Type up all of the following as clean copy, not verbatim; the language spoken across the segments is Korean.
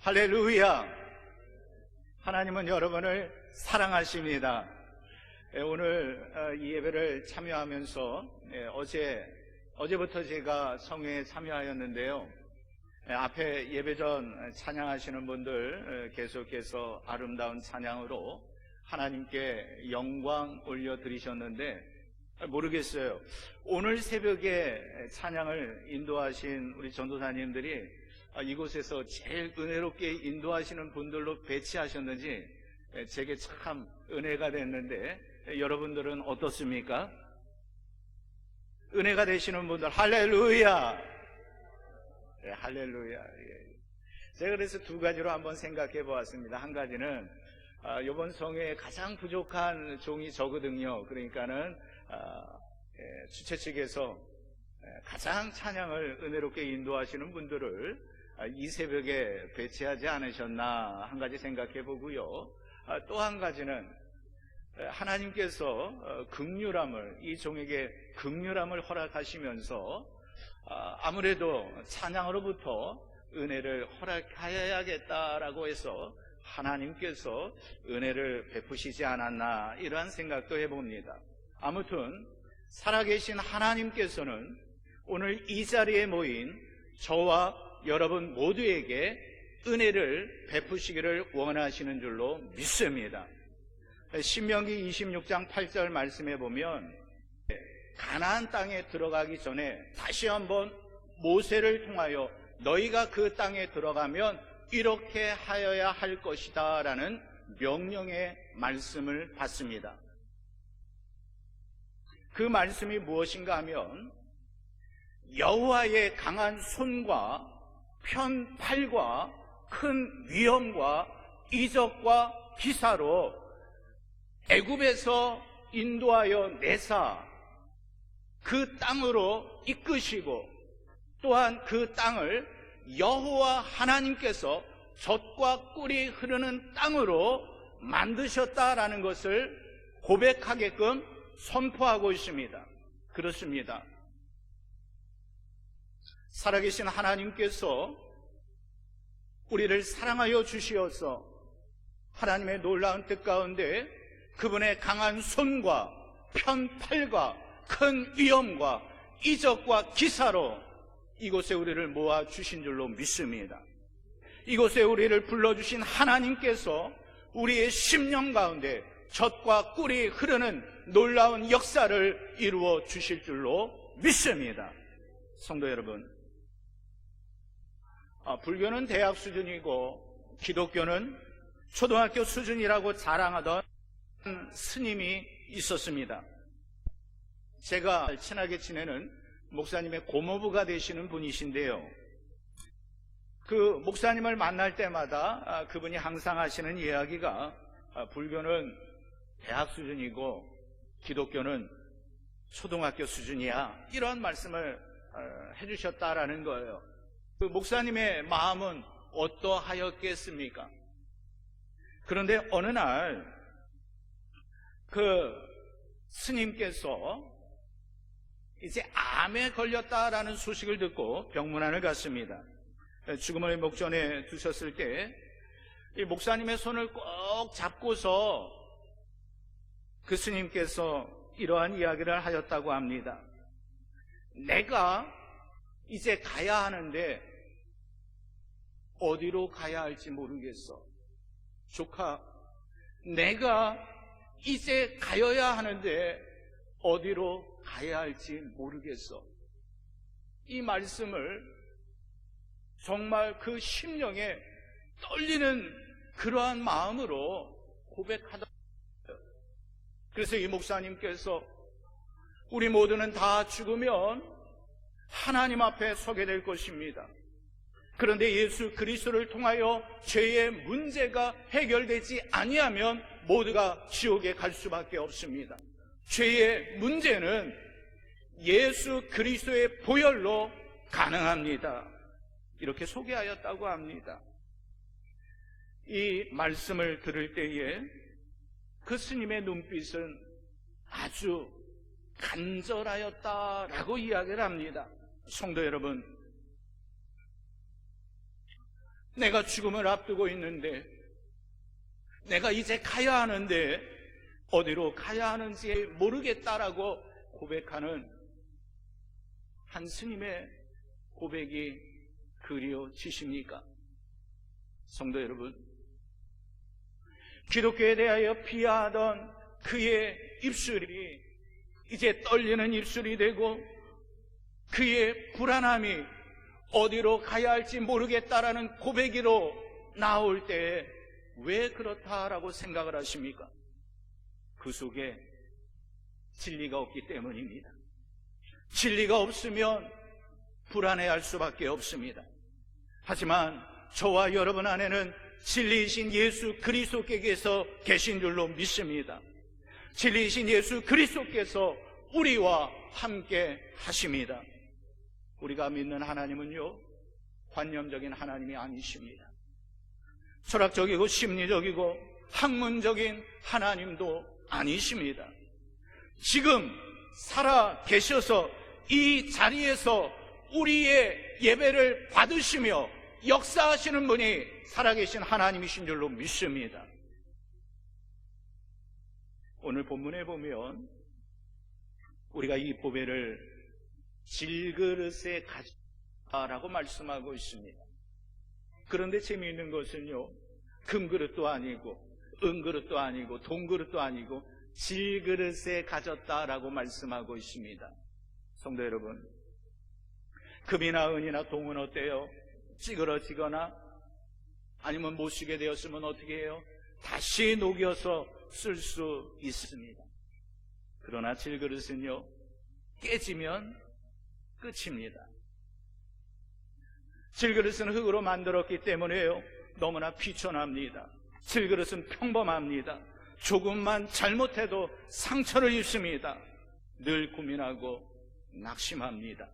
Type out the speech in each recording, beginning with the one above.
할렐루야! 하나님은 여러분을 사랑하십니다. 오늘 이 예배를 참여하면서 어제부터 제가 성회에 참여하였는데요. 앞에 예배 전 찬양하시는 분들 계속해서 아름다운 찬양으로 하나님께 영광 올려드리셨는데 모르겠어요. 오늘 새벽에 찬양을 인도하신 우리 전도사님들이 이곳에서 제일 은혜롭게 인도하시는 분들로 배치하셨는지 제게 참 은혜가 됐는데 여러분들은 어떻습니까? 은혜가 되시는 분들 할렐루야! 네, 할렐루야. 제가 그래서 두 가지로 한번 생각해 보았습니다. 한 가지는 이번 성회에 가장 부족한 종이 저거든요. 그러니까는 주최 측에서 가장 찬양을 은혜롭게 인도하시는 분들을 이 새벽에 배치하지 않으셨나 한 가지 생각해 보고요. 또 한 가지는 하나님께서 긍휼함을 이 종에게 긍휼함을 허락하시면서 아무래도 찬양으로부터 은혜를 허락하여야겠다라고 해서 하나님께서 은혜를 베푸시지 않았나 이러한 생각도 해봅니다. 아무튼 살아계신 하나님께서는 오늘 이 자리에 모인 저와 여러분 모두에게 은혜를 베푸시기를 원하시는 줄로 믿습니다. 신명기 26장 8절 말씀해 보면 가나안 땅에 들어가기 전에 다시 한번 모세를 통하여 너희가 그 땅에 들어가면 이렇게 하여야 할 것이다 라는 명령의 말씀을 받습니다. 그 말씀이 무엇인가 하면 여호와의 강한 손과 편 팔과 큰 위엄과 이적과 기사로 애굽에서 인도하여 내사 그 땅으로 이끄시고 또한 그 땅을 여호와 하나님께서 젖과 꿀이 흐르는 땅으로 만드셨다라는 것을 고백하게끔 선포하고 있습니다. 그렇습니다. 살아계신 하나님께서 우리를 사랑하여 주시어서 하나님의 놀라운 뜻 가운데 그분의 강한 손과 편팔과 큰 위엄과 이적과 기사로 이곳에 우리를 모아 주신 줄로 믿습니다. 이곳에 우리를 불러주신 하나님께서 우리의 심령 가운데 젖과 꿀이 흐르는 놀라운 역사를 이루어 주실 줄로 믿습니다. 성도 여러분, 불교는 대학 수준이고 기독교는 초등학교 수준이라고 자랑하던 스님이 있었습니다. 제가 친하게 지내는 목사님의 고모부가 되시는 분이신데요. 그 목사님을 만날 때마다 그분이 항상 하시는 이야기가 불교는 대학 수준이고 기독교는 초등학교 수준이야, 이런 말씀을 해주셨다라는 거예요. 그 목사님의 마음은 어떠하였겠습니까? 그런데 어느 날 그 스님께서 이제 암에 걸렸다라는 소식을 듣고 병문안을 갔습니다. 죽음을 목전에 두셨을 때 이 목사님의 손을 꼭 잡고서 그 스님께서 이러한 이야기를 하였다고 합니다. 내가 이제 가야 하는데 어디로 가야 할지 모르겠어. 조카, 내가 이제 가야 하는데 어디로 가야 할지 모르겠어. 이 말씀을 정말 그 심령에 떨리는 그러한 마음으로 고백하더라고요. 그래서 이 목사님께서 우리 모두는 다 죽으면 하나님 앞에 서게 될 것입니다. 그런데 예수 그리스도를 통하여 죄의 문제가 해결되지 아니하면 모두가 지옥에 갈 수밖에 없습니다. 죄의 문제는 예수 그리스도의 보혈로 가능합니다. 이렇게 소개하였다고 합니다. 이 말씀을 들을 때에 그 스님의 눈빛은 아주 간절하였다라고 이야기를 합니다. 성도 여러분, 내가 죽음을 앞두고 있는데, 내가 이제 가야 하는데 어디로 가야 하는지 모르겠다라고 고백하는 한 스님의 고백이 그리워지십니까? 성도 여러분, 기독교에 대하여 비하하던 그의 입술이 이제 떨리는 입술이 되고, 그의 불안함이 어디로 가야 할지 모르겠다라는 고백으로 나올 때에 왜 그렇다라고 생각을 하십니까? 그 속에 진리가 없기 때문입니다. 진리가 없으면 불안해할 수밖에 없습니다. 하지만 저와 여러분 안에는 진리이신 예수 그리스도께서 계신 줄로 믿습니다. 진리이신 예수 그리스도께서 우리와 함께 하십니다. 우리가 믿는 하나님은요, 관념적인 하나님이 아니십니다. 철학적이고 심리적이고 학문적인 하나님도 아니십니다. 지금 살아 계셔서 이 자리에서 우리의 예배를 받으시며 역사하시는 분이 살아계신 하나님이신 줄로 믿습니다. 오늘 본문에 보면 우리가 이 보배를 질그릇에 가져라고 말씀하고 있습니다. 그런데 재미있는 것은요, 금그릇도 아니고 은그릇도 아니고 동그릇도 아니고 질그릇에 가졌다라고 말씀하고 있습니다. 성도 여러분, 금이나 은이나 동은 어때요? 찌그러지거나 아니면 못 쓰게 되었으면 어떻게 해요? 다시 녹여서 쓸 수 있습니다. 그러나 질그릇은요, 깨지면 끝입니다. 질그릇은 흙으로 만들었기 때문에요, 너무나 비천합니다. 질그릇은 평범합니다. 조금만 잘못해도 상처를 입습니다. 늘 고민하고 낙심합니다.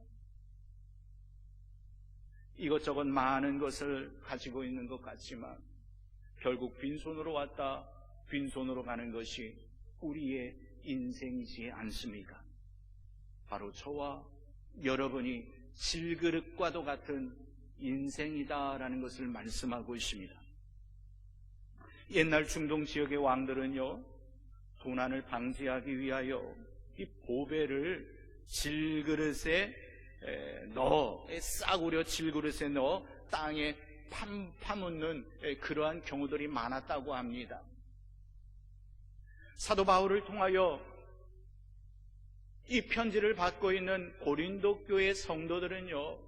이것저것 많은 것을 가지고 있는 것 같지만 결국 빈손으로 왔다 빈손으로 가는 것이 우리의 인생이지 않습니까? 바로 저와 여러분이 질그릇과도 같은 인생이다라는 것을 말씀하고 있습니다. 옛날 중동 지역의 왕들은요, 도난을 방지하기 위하여 이 보배를 질그릇에 넣어, 싸구려 질그릇에 넣어 땅에 파묻는 그러한 경우들이 많았다고 합니다. 사도 바울을 통하여 이 편지를 받고 있는 고린도 교회 성도들은요,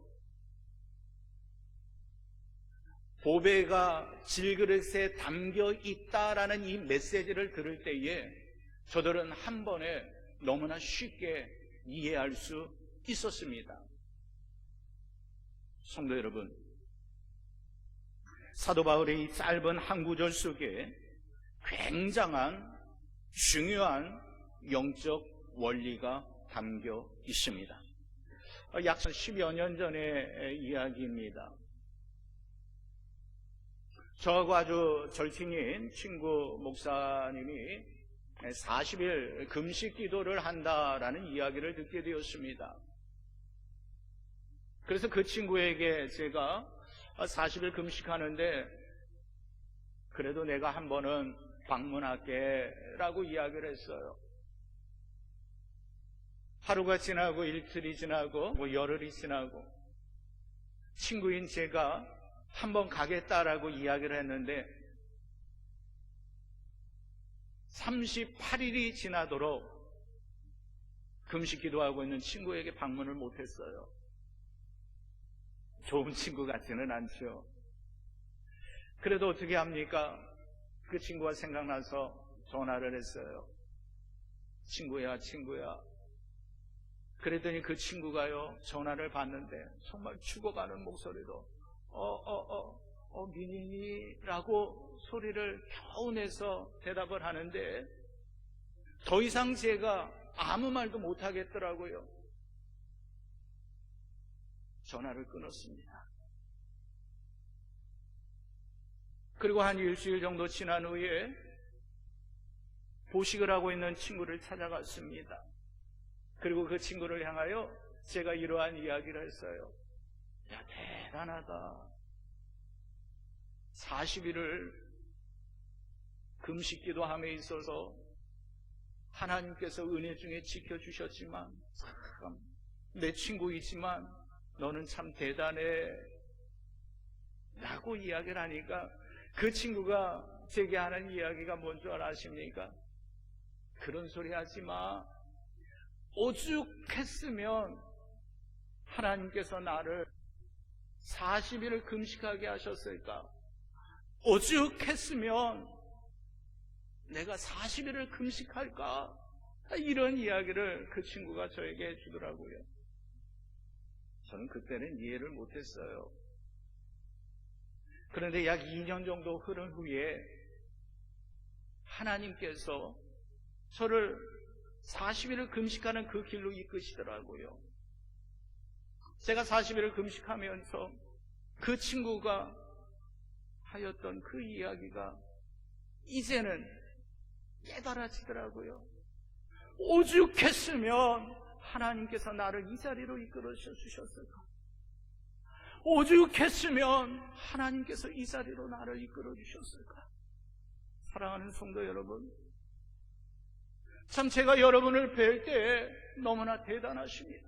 보배가 질그릇에 담겨 있다라는 이 메시지를 들을 때에 저들은 한 번에 너무나 쉽게 이해할 수 있었습니다. 성도 여러분, 사도 바울의 이 짧은 한 구절 속에 굉장한 중요한 영적 원리가 담겨 있습니다. 약 10여 년 전의 이야기입니다. 저하고 아주 절친인 친구 목사님이 40일 금식 기도를 한다라는 이야기를 듣게 되었습니다. 그래서 그 친구에게 제가 40일 금식하는데 그래도 내가 한 번은 방문할게 라고 이야기를 했어요. 하루가 지나고 이틀이 지나고 열흘이 지나고 친구인 제가 한번 가겠다라고 이야기를 했는데 38일이 지나도록 금식 기도하고 있는 친구에게 방문을 못했어요. 좋은 친구 같지는 않죠. 그래도 어떻게 합니까? 그 친구가 생각나서 전화를 했어요. 친구야. 그랬더니 그 친구가요, 전화를 받는데 정말 죽어가는 목소리로 민인이라고 소리를 겨우 내서 대답을 하는데 더 이상 제가 아무 말도 못하겠더라고요. 전화를 끊었습니다. 그리고 한 일주일 정도 지난 후에 보식을 하고 있는 친구를 찾아갔습니다. 그리고 그 친구를 향하여 제가 이러한 이야기를 했어요. 야, 대단하다. 40일을 금식기도함에 있어서 하나님께서 은혜 중에 지켜주셨지만, 참 내 친구이지만 너는 참 대단해 라고 이야기를 하니까 그 친구가 제게 하는 이야기가 뭔 줄 아십니까? 그런 소리 하지 마. 오죽했으면 하나님께서 나를 40일을 금식하게 하셨을까? 오죽했으면 내가 40일을 금식할까? 이런 이야기를 그 친구가 저에게 해주더라고요. 저는 그때는 이해를 못했어요. 그런데 약 2년 정도 흐른 후에 하나님께서 저를 40일을 금식하는 그 길로 이끄시더라고요. 제가 40일을 금식하면서 그 친구가 하였던 그 이야기가 이제는 깨달아지더라고요. 오죽했으면 하나님께서 나를 이 자리로 이끌어 주셨을까? 오죽했으면 하나님께서 이 자리로 나를 이끌어 주셨을까? 사랑하는 성도 여러분, 참 제가 여러분을 뵐 때 너무나 대단하십니다.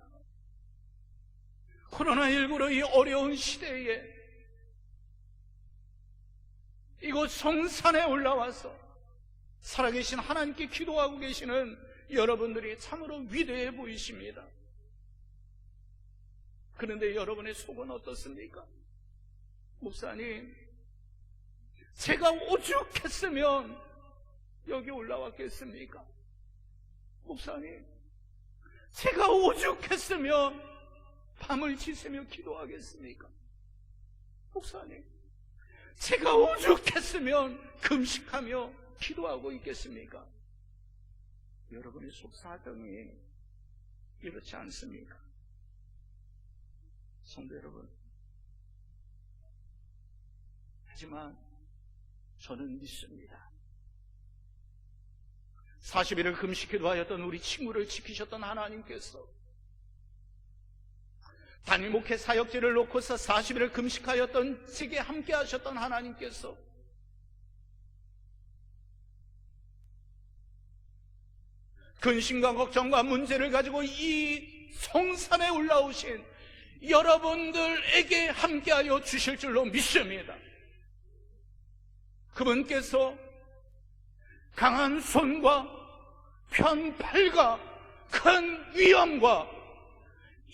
코로나19로 이 어려운 시대에 이곳 성산에 올라와서 살아계신 하나님께 기도하고 계시는 여러분들이 참으로 위대해 보이십니다. 그런데 여러분의 속은 어떻습니까? 목사님, 제가 오죽했으면 여기 올라왔겠습니까? 목사님, 제가 오죽했으면 밤을 지새며 기도하겠습니까? 목사님, 제가 오죽했으면 금식하며 기도하고 있겠습니까? 여러분의 속사정이 이렇지 않습니까? 성도 여러분, 하지만 저는 믿습니다. 40일을 금식 기도하였던 우리 친구를 지키셨던 하나님께서, 단일 목회 사역지를 놓고서 40일을 금식하였던 제게 함께 하셨던 하나님께서 근심과 걱정과 문제를 가지고 이 성산에 올라오신 여러분들에게 함께하여 주실 줄로 믿습니다. 그분께서 강한 손과 편팔과 큰 위험과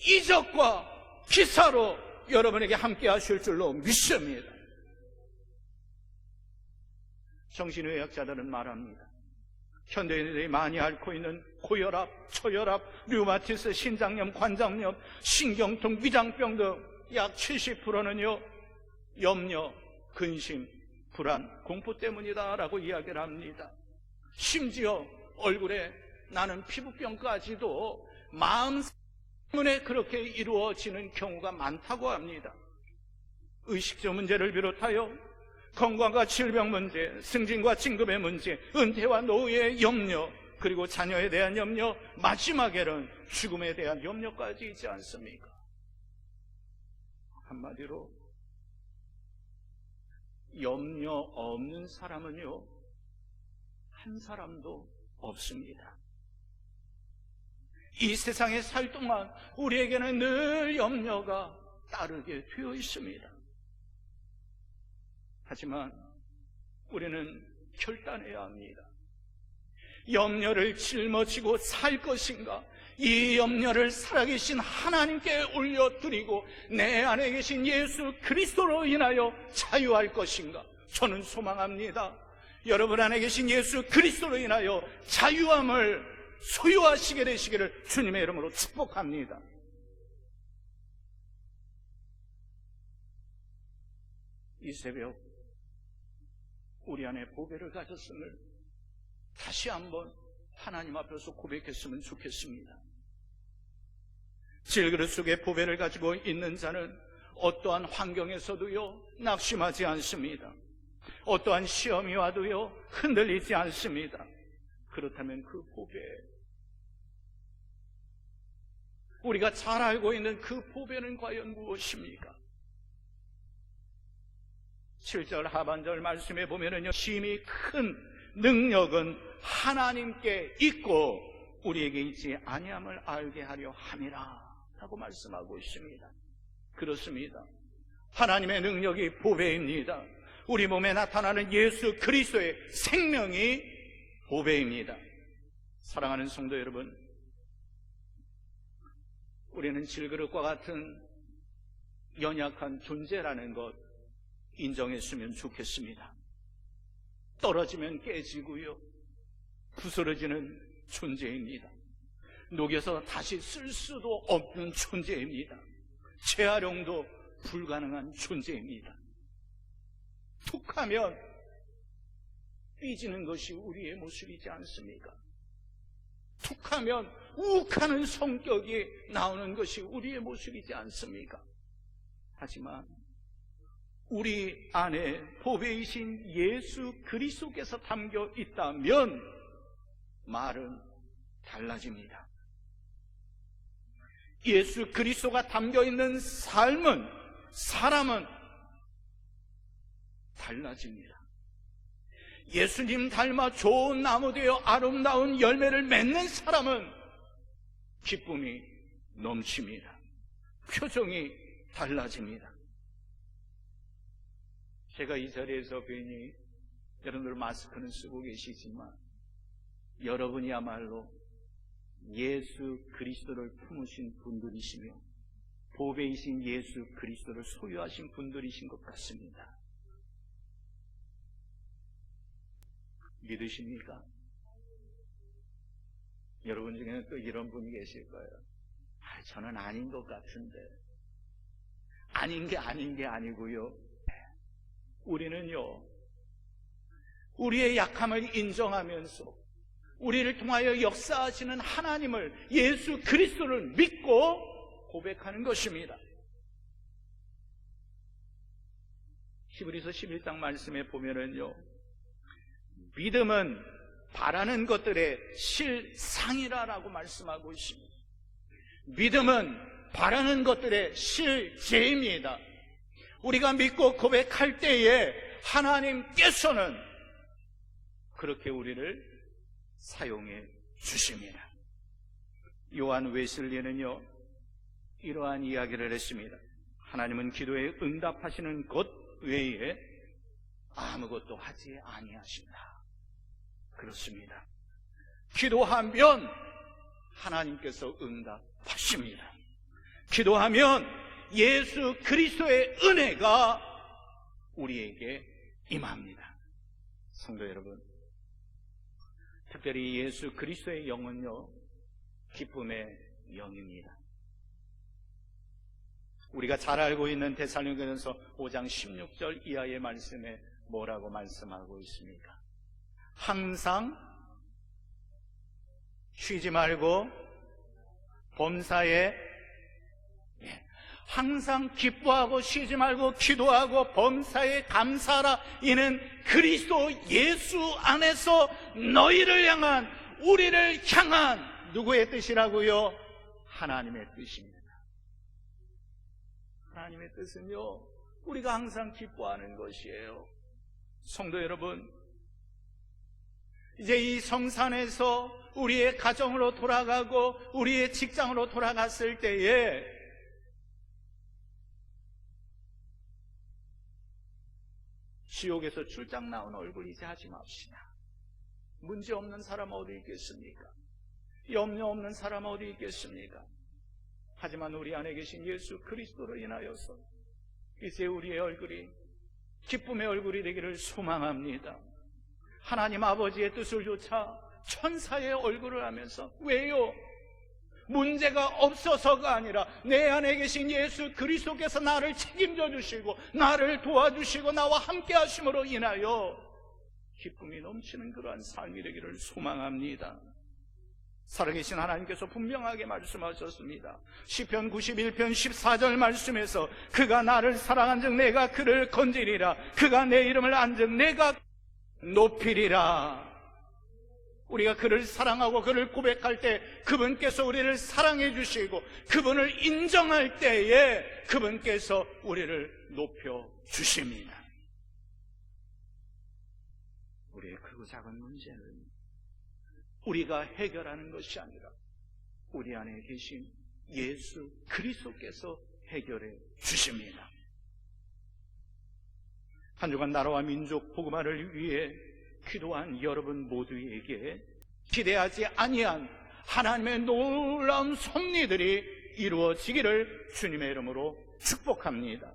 이적과 기사로 여러분에게 함께하실 줄로 믿습니다. 정신의학자들은 말합니다. 현대인들이 많이 앓고 있는 고혈압, 초혈압, 류마티스, 신장염, 관장염, 신경통, 위장병 등 약 70%는요 염려, 근심, 불안, 공포 때문이다라고 이야기를 합니다. 심지어 얼굴에 나는 피부병까지도 마음 때문에 그렇게 이루어지는 경우가 많다고 합니다. 의식주 문제를 비롯하여 건강과 질병 문제, 승진과 진급의 문제, 은퇴와 노후의 염려, 그리고 자녀에 대한 염려, 마지막에는 죽음에 대한 염려까지 있지 않습니까? 한마디로 염려 없는 사람은요 한 사람도 없습니다. 이 세상에 살 동안 우리에게는 늘 염려가 따르게 되어 있습니다. 하지만 우리는 결단해야 합니다. 염려를 짊어지고 살 것인가, 이 염려를 살아계신 하나님께 올려드리고 내 안에 계신 예수 그리스도로 인하여 자유할 것인가. 저는 소망합니다. 여러분 안에 계신 예수 그리스도로 인하여 자유함을 소유하시게 되시기를 주님의 이름으로 축복합니다. 이 새벽 우리 안에 보배를 가졌음을 다시 한번 하나님 앞에서 고백했으면 좋겠습니다. 질그릇 속에 보배를 가지고 있는 자는 어떠한 환경에서도요 낙심하지 않습니다. 어떠한 시험이 와도요 흔들리지 않습니다. 그렇다면 그 보배, 우리가 잘 알고 있는 그 보배는 과연 무엇입니까? 7절 하반절 말씀에 보면은요, 심히 큰 능력은 하나님께 있고 우리에게 있지 아니함을 알게 하려 함이라 라고 말씀하고 있습니다. 그렇습니다. 하나님의 능력이 보배입니다. 우리 몸에 나타나는 예수 그리스도의 생명이 보배입니다. 사랑하는 성도 여러분, 우리는 질그릇과 같은 연약한 존재라는 것 인정했으면 좋겠습니다. 떨어지면 깨지고요, 부스러지는 존재입니다. 녹여서 다시 쓸 수도 없는 존재입니다. 재활용도 불가능한 존재입니다. 툭하면 삐지는 것이 우리의 모습이지 않습니까? 툭하면 욱하는 성격이 나오는 것이 우리의 모습이지 않습니까? 하지만 우리 안에 보배이신 예수 그리스도께서 담겨 있다면 말은 달라집니다. 예수 그리스도가 담겨 있는 삶은, 사람은 달라집니다. 예수님 닮아 좋은 나무 되어 아름다운 열매를 맺는 사람은 기쁨이 넘칩니다. 표정이 달라집니다. 제가 이 자리에서 괜히 여러분들 마스크는 쓰고 계시지만 여러분이야말로 예수 그리스도를 품으신 분들이시며 보배이신 예수 그리스도를 소유하신 분들이신 것 같습니다. 믿으십니까? 여러분 중에는 또 이런 분이 계실 거예요. 저는 아닌 것 같은데. 아닌 게 아니고요, 우리는요, 우리의 약함을 인정하면서 우리를 통하여 역사하시는 하나님을, 예수 그리스도를 믿고 고백하는 것입니다. 히브리서 11장 말씀에 보면은요, 믿음은 바라는 것들의 실상이라라고 말씀하고 있습니다. 믿음은 바라는 것들의 실제입니다. 우리가 믿고 고백할 때에 하나님께서는 그렇게 우리를 사용해 주십니다. 요한 웨슬리는요, 이러한 이야기를 했습니다. 하나님은 기도에 응답하시는 것 외에 아무것도 하지 아니하신다. 그렇습니다. 기도하면 하나님께서 응답하십니다. 기도하면 예수 그리스도의 은혜가 우리에게 임합니다. 성도 여러분, 특별히 예수 그리스도의 영은요, 기쁨의 영입니다. 우리가 잘 알고 있는 데살로니가전서 5장 16절 이하의 말씀에 뭐라고 말씀하고 있습니까? 항상 쉬지 말고 범사에, 항상 기뻐하고 쉬지 말고 기도하고 범사에 감사하라. 이는 그리스도 예수 안에서 너희를 향한, 우리를 향한 누구의 뜻이라고요? 하나님의 뜻입니다. 하나님의 뜻은요, 우리가 항상 기뻐하는 것이에요. 성도 여러분, 이제 이 성산에서 우리의 가정으로 돌아가고 우리의 직장으로 돌아갔을 때에 지옥에서 출장 나온 얼굴 이제 하지 맙시다. 문제 없는 사람 어디 있겠습니까? 염려 없는 사람 어디 있겠습니까? 하지만 우리 안에 계신 예수 그리스도로 인하여서 이제 우리의 얼굴이 기쁨의 얼굴이 되기를 소망합니다. 하나님 아버지의 뜻을 조차 천사의 얼굴을 하면서, 왜요? 문제가 없어서가 아니라 내 안에 계신 예수 그리스도께서 나를 책임져 주시고 나를 도와주시고 나와 함께 하심으로 인하여 기쁨이 넘치는 그러한 삶이 되기를 소망합니다. 살아계신 하나님께서 분명하게 말씀하셨습니다. 시편 91편 14절 말씀에서 그가 나를 사랑한즉 내가 그를 건지리라. 그가 내 이름을 안즉 내가 높이리라. 우리가 그를 사랑하고 그를 고백할 때 그분께서 우리를 사랑해 주시고 그분을 인정할 때에 그분께서 우리를 높여 주십니다. 크고 작은 문제는 우리가 해결하는 것이 아니라 우리 안에 계신 예수 그리스도께서 해결해 주십니다. 한 주간 나라와 민족 복음화를 위해 기도한 여러분 모두에게 기대하지 아니한 하나님의 놀라운 섭리들이 이루어지기를 주님의 이름으로 축복합니다.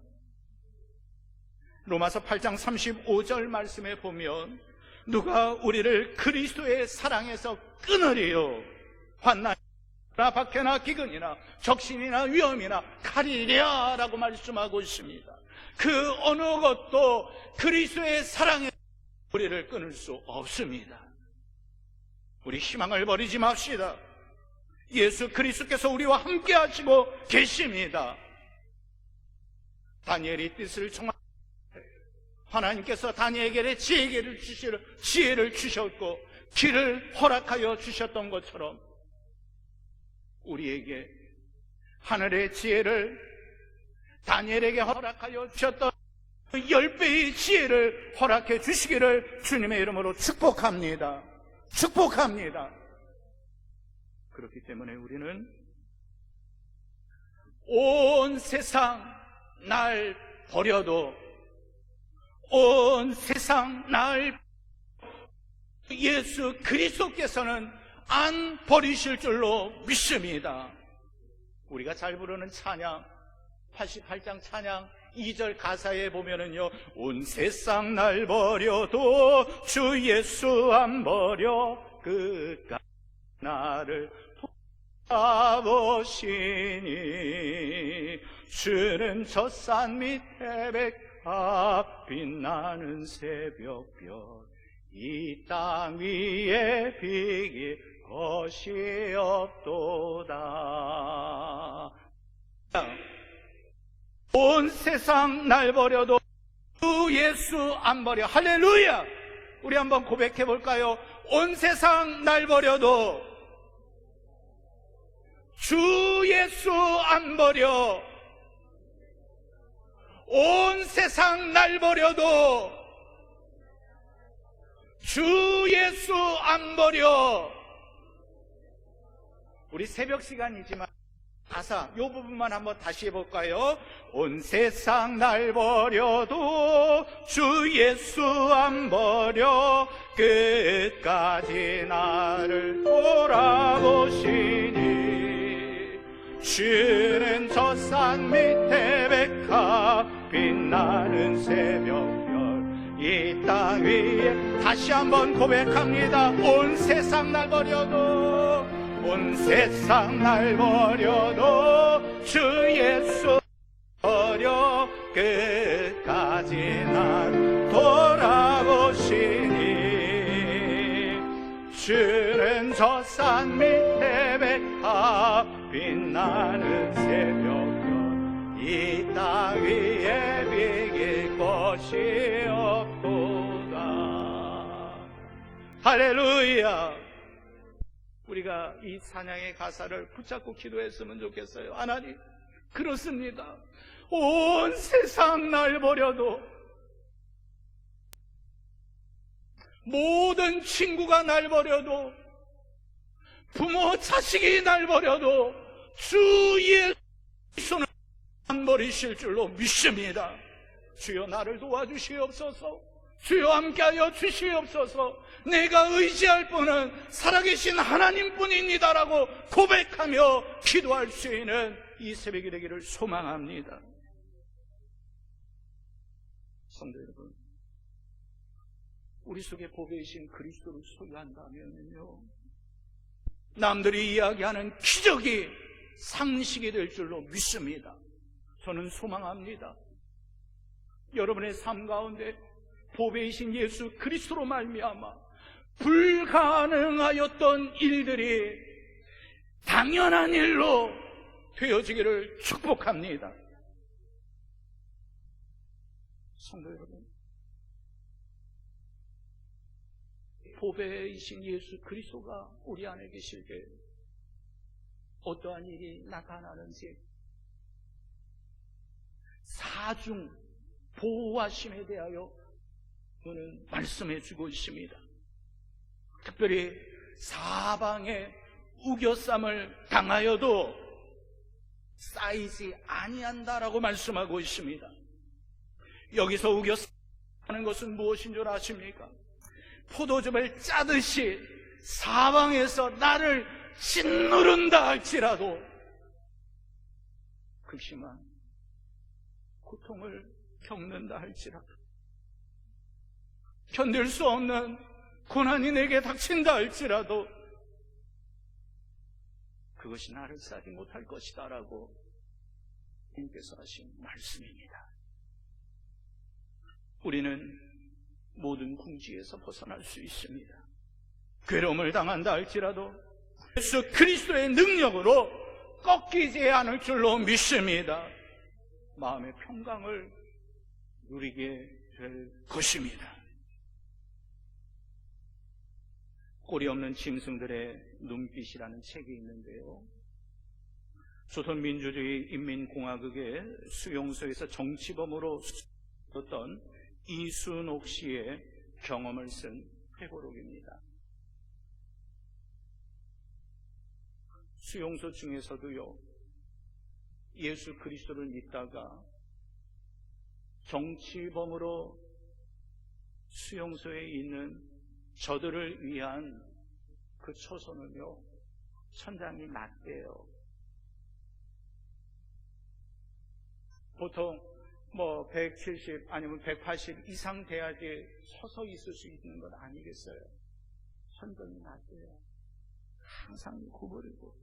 로마서 8장 35절 말씀에 보면 누가 우리를 그리스도의 사랑에서 끊으리요? 환난이나 박해나 기근이나 적신이나 위험이나 칼이랴 라고 말씀하고 있습니다. 그 어느 것도 그리스도의 사랑에 우리를 끊을 수 없습니다. 우리 희망을 버리지 맙시다. 예수 그리스도께서 우리와 함께 하시고 계십니다. 다니엘이 뜻을 정말 하나님께서 다니엘에게 지혜를 주셨고 길을 허락하여 주셨던 것처럼 우리에게 하늘의 지혜를 다니엘에게 허락하여 주셨던 10배의 지혜를 허락해 주시기를 주님의 이름으로 축복합니다. 축복합니다. 그렇기 때문에 우리는 온 세상 날 버려도 온 세상 날 예수 그리스도께서는 안 버리실 줄로 믿습니다. 우리가 잘 부르는 찬양 88장 찬양 2절 가사에 보면은요, 온 세상 날 버려도 주 예수 안 버려 끝까지 나를 돌아보시니 주는 저 산 밑에 백합 빛나는 새벽별 이 땅 위에 비길 것이 없도다. 온 세상 날 버려도 주 예수 안 버려. 할렐루야. 우리 한번 고백해 볼까요? 온 세상 날 버려도 주 예수 안 버려. 온 세상 날 버려도 주 예수 안 버려. 우리 새벽 시간이지만 가사 이 부분만 한번 다시 해볼까요? 온 세상 날 버려도 주 예수 안 버려 끝까지 나를 돌아보시니 주는 저 산 밑에 백합 빛나는 새벽별 이 땅 위에 다시 한번 고백합니다. 온 세상 날 버려도 온 세상 날 버려도 주 예수 버려 끝까지 날 돌아보시니 주는 저 산 밑에 백합 빛나는 새벽별 이 땅 위에 비길 것이 없도다. 할렐루야. 우리가 이 찬양의 가사를 붙잡고 기도했으면 좋겠어요. 하나님, 그렇습니다. 온 세상 날 버려도 모든 친구가 날 버려도 부모 자식이 날 버려도 주 예수는 안 버리실 줄로 믿습니다. 주여 나를 도와주시옵소서. 주여 함께하여 주시옵소서. 내가 의지할 분은 살아계신 하나님뿐입니다라고 고백하며 기도할 수 있는 이 새벽이 되기를 소망합니다. 성도 여러분, 우리 속에 보배이신 그리스도를 소유한다면요, 남들이 이야기하는 기적이 상식이 될 줄로 믿습니다. 저는 소망합니다. 여러분의 삶 가운데 보배이신 예수 그리스도로 말미암아 불가능하였던 일들이 당연한 일로 되어지기를 축복합니다. 성도 여러분, 보배이신 예수 그리스도가 우리 안에 계실 때 어떠한 일이 나타나는지 사중 보호하심에 대하여 저는 말씀해 주고 있습니다. 특별히 사방에 우겨쌈을 당하여도 쌓이지 아니한다라고 말씀하고 있습니다. 여기서 우겨싸는 것은 무엇인 줄 아십니까? 포도즙을 짜듯이 사방에서 나를 짓누른다 할지라도 극심한 고통을 겪는다 할지라도 견딜 수 없는 고난이 내게 닥친다 할지라도 그것이 나를 싸지 못할 것이다 라고 주님께서 하신 말씀입니다. 우리는 모든 궁지에서 벗어날 수 있습니다. 괴로움을 당한다 할지라도 예수 그리스도의 능력으로 꺾이지 않을 줄로 믿습니다. 마음의 평강을 누리게 될 것입니다. 꼬리 없는 짐승들의 눈빛이라는 책이 있는데요, 조선민주주의 인민공화국의 수용소에서 정치범으로 수용됐던 이순옥 씨의 경험을 쓴 회고록입니다. 수용소 중에서도요, 예수 그리스도를 믿다가 정치범으로 수용소에 있는 저들을 위한 그 초선은요, 천장이 낮대요. 보통 170 아니면 180 이상 돼야지 서서 있을 수 있는 건 아니겠어요? 천장이 낮대요. 항상 구부리고.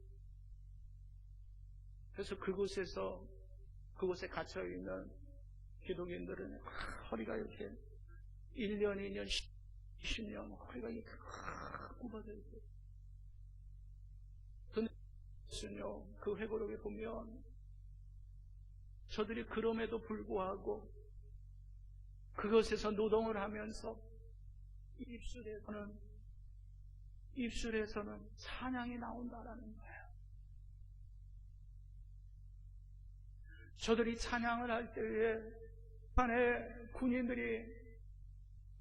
그래서 그곳에 갇혀있는 기독인들은 허리가 이렇게 1년, 2년, 10년 허리가 이렇게 굽어져 있어요. 근데 그 회고록에 보면 저들이 그럼에도 불구하고 그것에서 노동을 하면서 입술에서는 찬양이 나온다라는 거예요. 저들이 찬양을 할 때에 안에 군인들이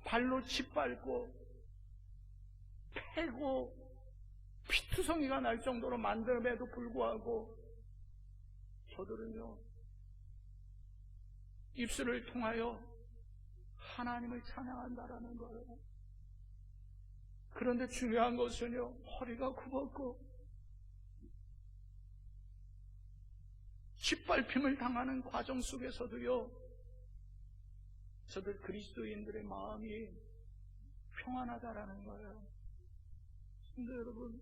발로 짓밟고 패고 피투성이가 날 정도로 만듦에도 불구하고 저들은요, 입술을 통하여 하나님을 찬양한다라는 거예요. 그런데 중요한 것은요, 허리가 굽었고 짓밟힘을 당하는 과정 속에서도요, 저들 그리스도인들의 마음이 평안하다라는 거예요. 근데 여러분,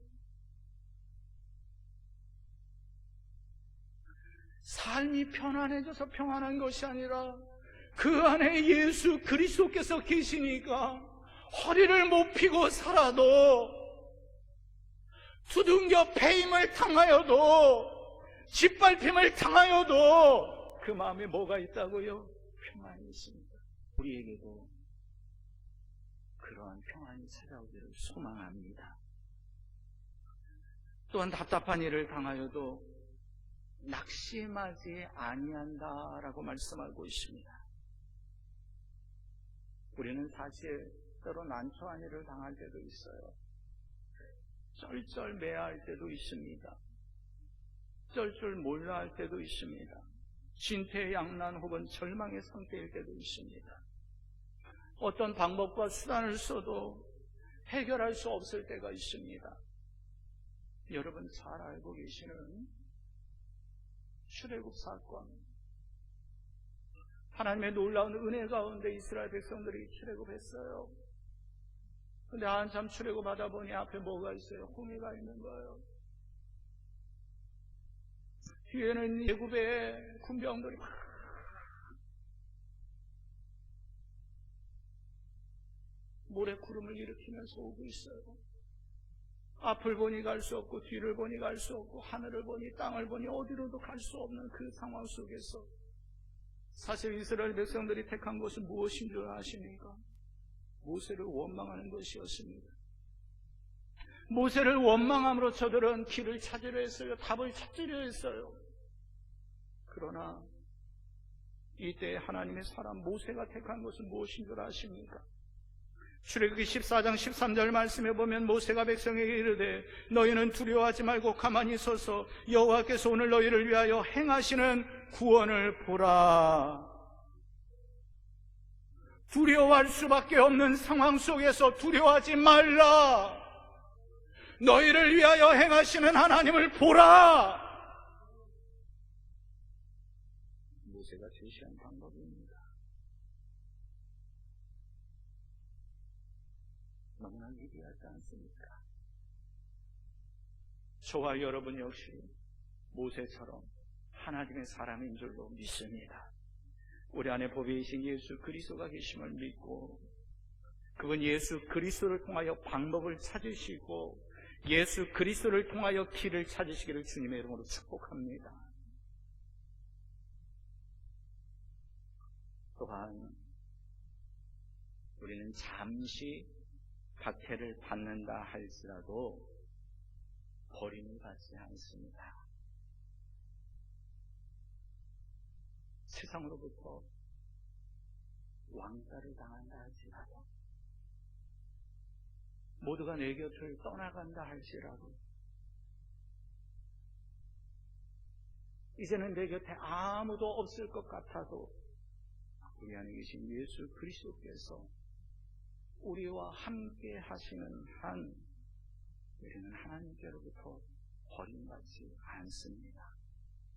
삶이 편안해져서 평안한 것이 아니라 그 안에 예수 그리스도께서 계시니까 허리를 못 펴고 살아도, 두둥겨 배임을 당하여도, 짓밟힘을 당하여도 그 마음에 뭐가 있다고요? 평안이 있습니다. 우리에게도 그러한 평안이 찾아오기를 소망합니다. 또한 답답한 일을 당하여도 낙심하지 아니한다라고 말씀하고 있습니다. 우리는 사실 때로 난처한 일을 당할 때도 있어요. 쩔쩔매할 때도 있습니다. 쩔쩔 몰라 할 때도 있습니다. 진퇴양난 혹은 절망의 상태일 때도 있습니다. 어떤 방법과 수단을 써도 해결할 수 없을 때가 있습니다. 여러분 잘 알고 계시는 출애굽 사건, 하나님의 놀라운 은혜 가운데 이스라엘 백성들이 출애굽했어요. 근데 한참 출애굽하다 보니 앞에 뭐가 있어요? 홍해가 있는 거예요. 뒤에는 애굽의 군병들이 막 모래구름을 일으키면서 오고 있어요. 앞을 보니 갈 수 없고 뒤를 보니 갈 수 없고 하늘을 보니 땅을 보니 어디로도 갈 수 없는 그 상황 속에서 사실 이스라엘 백성들이 택한 것은 무엇인 줄 아십니까? 모세를 원망하는 것이었습니다. 모세를 원망함으로 저들은 길을 찾으려 했어요. 답을 찾으려 했어요. 그러나 이때 하나님의 사람 모세가 택한 것은 무엇인 줄 아십니까? 출애굽기 14장 13절 말씀에 보면 모세가 백성에게 이르되 너희는 두려워하지 말고 가만히 서서 여호와께서 오늘 너희를 위하여 행하시는 구원을 보라. 두려워할 수밖에 없는 상황 속에서 두려워하지 말라. 너희를 위하여 행하시는 하나님을 보라. 모세가 제시한 방법입니다. 너무나 위대하지 않습니까? 저와 여러분 역시 모세처럼 하나님의 사람인 줄로 믿습니다. 우리 안에 보배이신 예수 그리스도가 계심을 믿고 그분 예수 그리스도를 통하여 방법을 찾으시고 예수 그리스도를 통하여 길을 찾으시기를 주님의 이름으로 축복합니다. 또한 우리는 잠시 박해를 받는다 할지라도 버림을 받지 않습니다. 세상으로부터 왕따를 당한다 할지라도 모두가 내 곁을 떠나간다 할지라도 이제는 내 곁에 아무도 없을 것 같아도 우리 안에 계신 예수 그리스도께서 우리와 함께 하시는 한 우리는 하나님께로부터 버림받지 않습니다.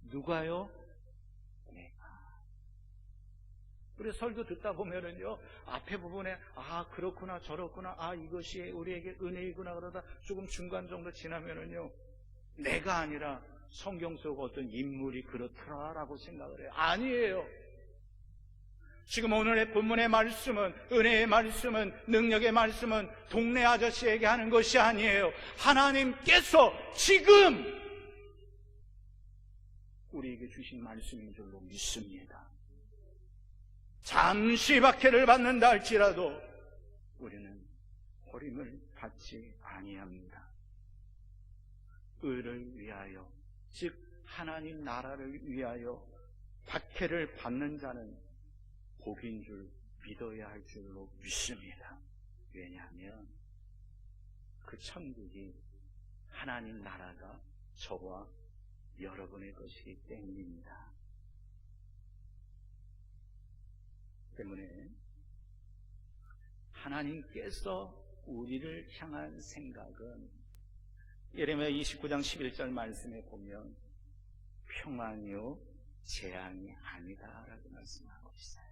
누가요? 내가. 우리 설교 듣다 보면은요, 앞에 부분에, 그렇구나, 저렇구나, 이것이 우리에게 은혜이구나, 그러다 조금 중간 정도 지나면은요, 내가 아니라 성경 속 어떤 인물이 그렇더라라고 생각을 해요. 아니에요. 지금 오늘의 본문의 말씀은, 은혜의 말씀은, 능력의 말씀은 동네 아저씨에게 하는 것이 아니에요. 하나님께서 지금 우리에게 주신 말씀인 줄로 믿습니다. 잠시 박해를 받는다 할지라도 우리는 버림을 받지 아니합니다. 의를 위하여, 즉 하나님 나라를 위하여 박해를 받는 자는 복인 줄 믿어야 할 줄로 믿습니다. 왜냐하면 그 천국이 하나님 나라가 저와 여러분의 것이기 때문입니다. 때문에 하나님께서 우리를 향한 생각은 예레미야 29장 11절 말씀에 보면 평안이요 재앙이 아니다라고 말씀하고 있어요.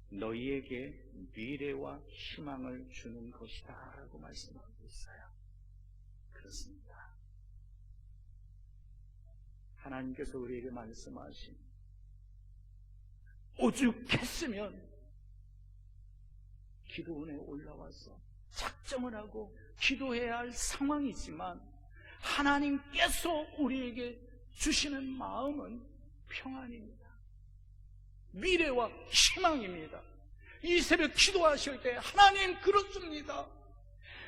너희에게 미래와 희망을 주는 것이다 라고 말씀하고 있어요. 그렇습니다. 하나님께서 우리에게 말씀하신 오죽했으면 기도원에 올라와서 작정을 하고 기도해야 할 상황이지만 하나님께서 우리에게 주시는 마음은 평안입니다. 미래와 희망입니다. 이 새벽 기도하실 때 하나님 그렇습니다.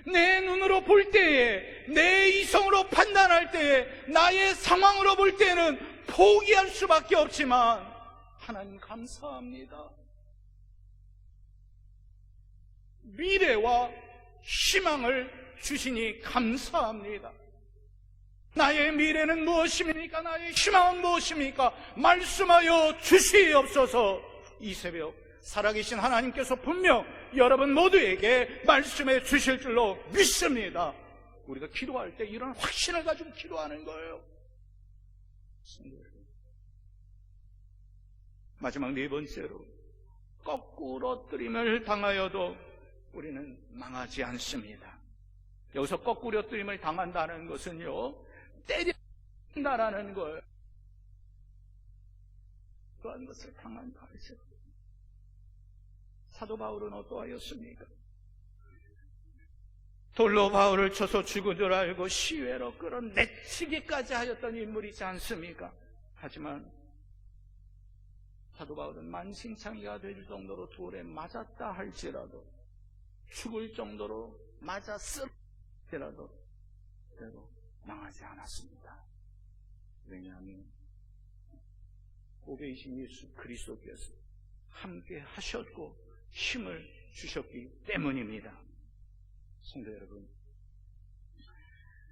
내 눈으로 볼 때에, 내 이성으로 판단할 때에, 나의 상황으로 볼 때는 포기할 수밖에 없지만 하나님 감사합니다. 미래와 희망을 주시니 감사합니다. 나의 미래는 무엇입니까? 나의 희망은 무엇입니까? 말씀하여 주시옵소서. 이 새벽 살아계신 하나님께서 분명 여러분 모두에게 말씀해 주실 줄로 믿습니다. 우리가 기도할 때 이런 확신을 가지고 기도하는 거예요. 마지막 네 번째로, 거꾸로뜨림을 당하여도 우리는 망하지 않습니다. 여기서 거꾸로뜨림을 당한다는 것은요, 때린다라는 거예요. 그러한 것을 당한다 하죠. 사도 바울은 어떠하였습니까? 돌로 바울을 쳐서 죽은 줄 알고 시외로 끌어내치기까지 하였던 인물이지 않습니까? 하지만 사도 바울은 만신창이가 될 정도로 돌에 맞았다 할지라도, 죽을 정도로 맞았을지라도 그래도 망하지 않았습니다. 왜냐하면 보배이신 예수 그리스도께서 함께 하셨고 힘을 주셨기 때문입니다. 성도 여러분,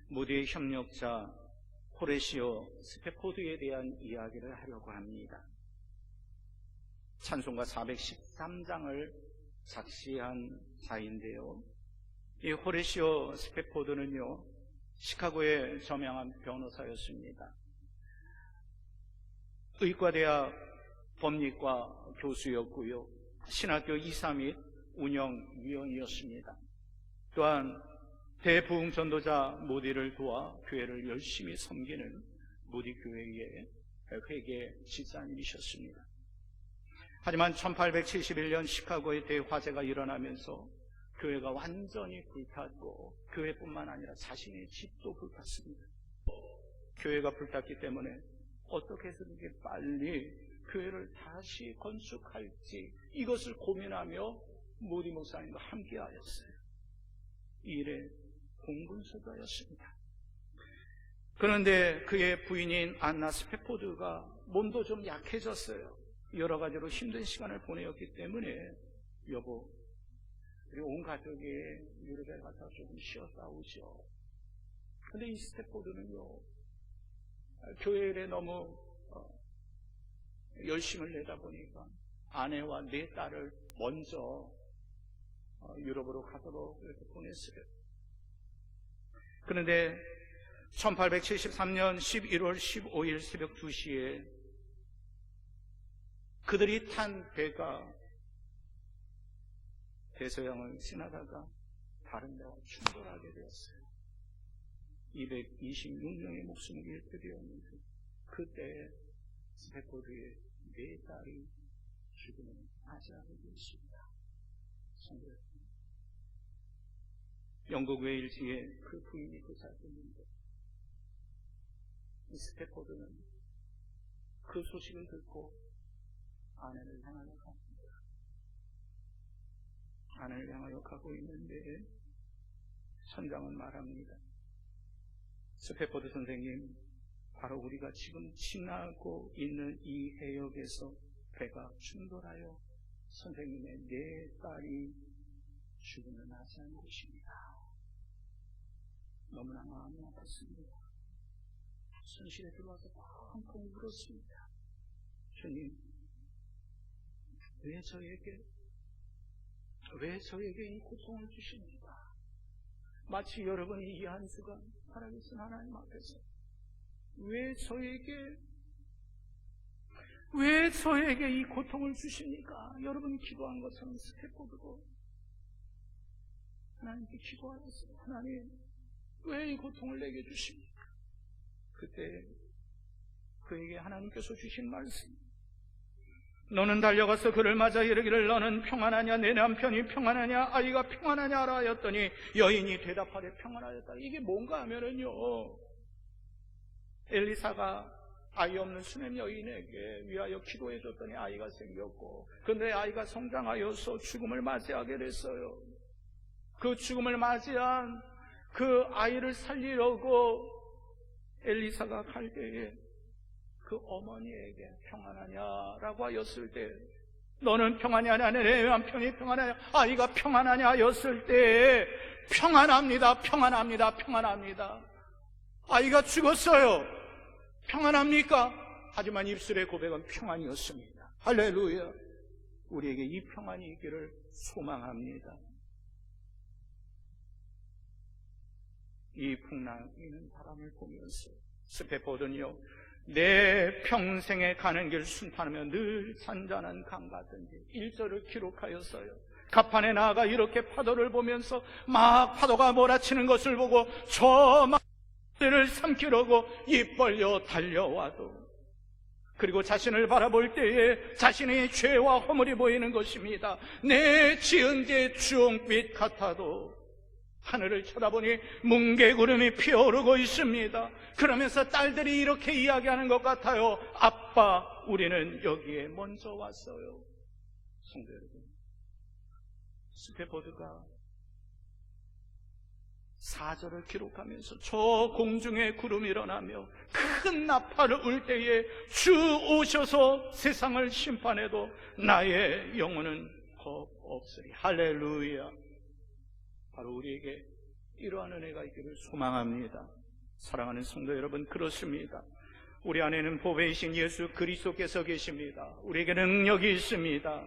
모두의 협력자 호레시오 스페포드에 대한 이야기를 하려고 합니다. 찬송가 413장을 작시한 자인데요, 이 호레시오 스페포드는요, 시카고의 저명한 변호사였습니다. 의과대학 법리과 교수였고요, 신학교 이사 및 운영위원이었습니다. 또한 대부흥 전도자 모디를 도와 교회를 열심히 섬기는 모디 교회의 회계 집사님이셨습니다. 하지만 1871년 시카고의 대화재가 일어나면서 교회가 완전히 불탔고, 교회뿐만 아니라 자신의 집도 불탔습니다. 교회가 불탔기 때문에 어떻게 해서든지 빨리 교회를 다시 건축할지, 이것을 고민하며 모디 목사님과 함께하였어요. 이 일에 공분서도였습니다. 그런데 그의 부인인 안나 스페포드가 몸도 좀 약해졌어요. 여러 가지로 힘든 시간을 보내었기 때문에, 여보, 우리 온 가족이 유럽에 가서 조금 쉬었다 오죠. 근데 이 스테포드는요, 교회 일에 너무 열심을 내다 보니까 아내와 네 딸을 먼저 유럽으로 가도록 이렇게 보냈어요. 그런데 1873년 11월 15일 새벽 2시에 그들이 탄 배가 대서양을 지나다가 다른 배와 충돌하게 되었어요. 226명의 목숨을 잃게 되었는데, 그때 스페포드의 네 딸이 죽음을 맞이하게 되었습니다. 영국 웨일즈의 그 부인이 도착했는데, 이 스페포드는 그 소식을 듣고 아내를 향하여 갑니다. 아내를 향하여 가고 있는데 선장은 말합니다. 스페포드 선생님, 바로 우리가 지금 지나고 있는 이 해역에서 배가 충돌하여 선생님의 네 딸이 죽음을 맞이한 곳입니다. 너무나 마음이 아팠습니다. 손실에 들어와서 펑펑 울었습니다. 주님, 왜 저에게 이 고통을 주십니까? 마치 여러분이 이 한 수간 살아계신 하나님 앞에서 왜 저에게 이 고통을 주십니까? 여러분이 기도한 것처럼 스테포드도 하나님께 기도하였어요. 하나님, 왜 이 고통을 내게 주십니까? 그때 그에게 하나님께서 주신 말씀, 너는 달려가서 그를 맞아 이르기를 너는 평안하냐, 내 남편이 평안하냐, 아이가 평안하냐 하라 하였더니 여인이 대답하되 평안하였다. 이게 뭔가 하면은요, 엘리사가 아이 없는 수냄 여인에게 위하여 기도해 줬더니 아이가 생겼고, 그런데 아이가 성장하여서 죽음을 맞이하게 됐어요. 그 죽음을 맞이한 그 아이를 살리려고 엘리사가 갈 때에 그 어머니에게 평안하냐라고 하였을 때, 너는 평안하냐, 내 남편이 평안하냐, 아이가 평안하냐 하였을 때, 평안합니다, 평안합니다, 평안합니다. 아이가 죽었어요. 평안합니까? 하지만 입술의 고백은 평안이었습니다. 할렐루야. 우리에게 이 평안이 있기를 소망합니다. 이 풍랑이는 바람을 보면서 스페포드는요, 내 평생에 가는 길 순탄하며 늘 잔잔한 강 같은지 1절을 기록하였어요. 갑판에 나아가 이렇게 파도를 보면서 막 파도가 몰아치는 것을 보고 저 막들을 삼키려고 입 벌려 달려와도, 그리고 자신을 바라볼 때에 자신의 죄와 허물이 보이는 것입니다. 내 지은 죄 주홍빛 같아도 하늘을 쳐다보니 뭉게구름이 피어오르고 있습니다. 그러면서 딸들이 이렇게 이야기하는 것 같아요. 아빠, 우리는 여기에 먼저 왔어요. 성도 여러분, 스페포드가 4절을 기록하면서 저 공중에 구름이 일어나며 큰 나팔을 울 때에 주 오셔서 세상을 심판해도 나의 영혼은 수 없으리. 할렐루야. 바로 우리에게 이러한 은혜가 있기를 소망합니다. 사랑하는 성도 여러분, 그렇습니다. 우리 안에는 보배이신 예수 그리스도께서 계십니다. 우리에게 능력이 있습니다.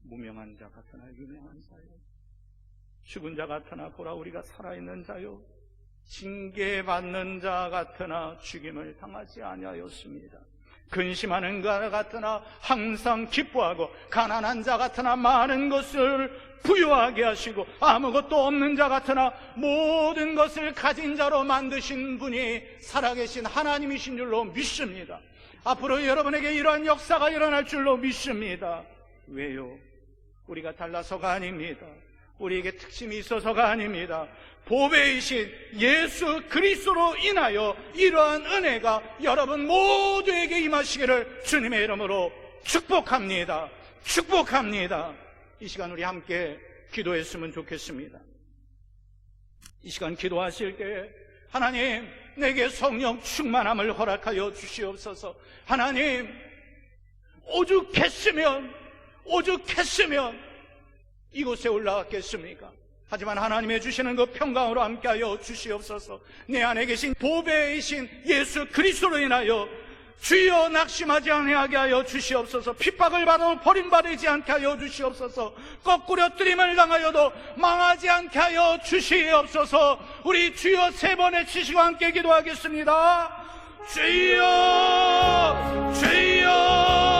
무명한 자 같으나 유명한 자요, 죽은 자 같으나 보라 우리가 살아있는 자요, 징계받는 자 같으나 죽임을 당하지 아니하였습니다. 근심하는 자 같으나 항상 기뻐하고, 가난한 자 같으나 많은 것을 부유하게 하시고, 아무것도 없는 자 같으나 모든 것을 가진 자로 만드신 분이 살아계신 하나님이신 줄로 믿습니다. 앞으로 여러분에게 이러한 역사가 일어날 줄로 믿습니다. 왜요? 우리가 달라서가 아닙니다. 우리에게 특심이 있어서가 아닙니다. 보배이신 예수 그리스도로 인하여 이러한 은혜가 여러분 모두에게 임하시기를 주님의 이름으로 축복합니다. 축복합니다. 이 시간 우리 함께 기도했으면 좋겠습니다. 이 시간 기도하실 때 하나님, 내게 성령 충만함을 허락하여 주시옵소서. 하나님, 오죽했으면 이곳에 올라왔겠습니까? 하지만 하나님의 주시는 그 평강으로 함께하여 주시옵소서. 내 안에 계신 보배이신 예수 그리스도로 인하여 주여 낙심하지 아니하게 하여 주시옵소서. 핍박을 받아 버림받지 않게 하여 주시옵소서. 거꾸로 뜨림을 당하여도 망하지 않게 하여 주시옵소서. 우리 주여 3번의 치시고 함께 기도하겠습니다. 주여, 주여.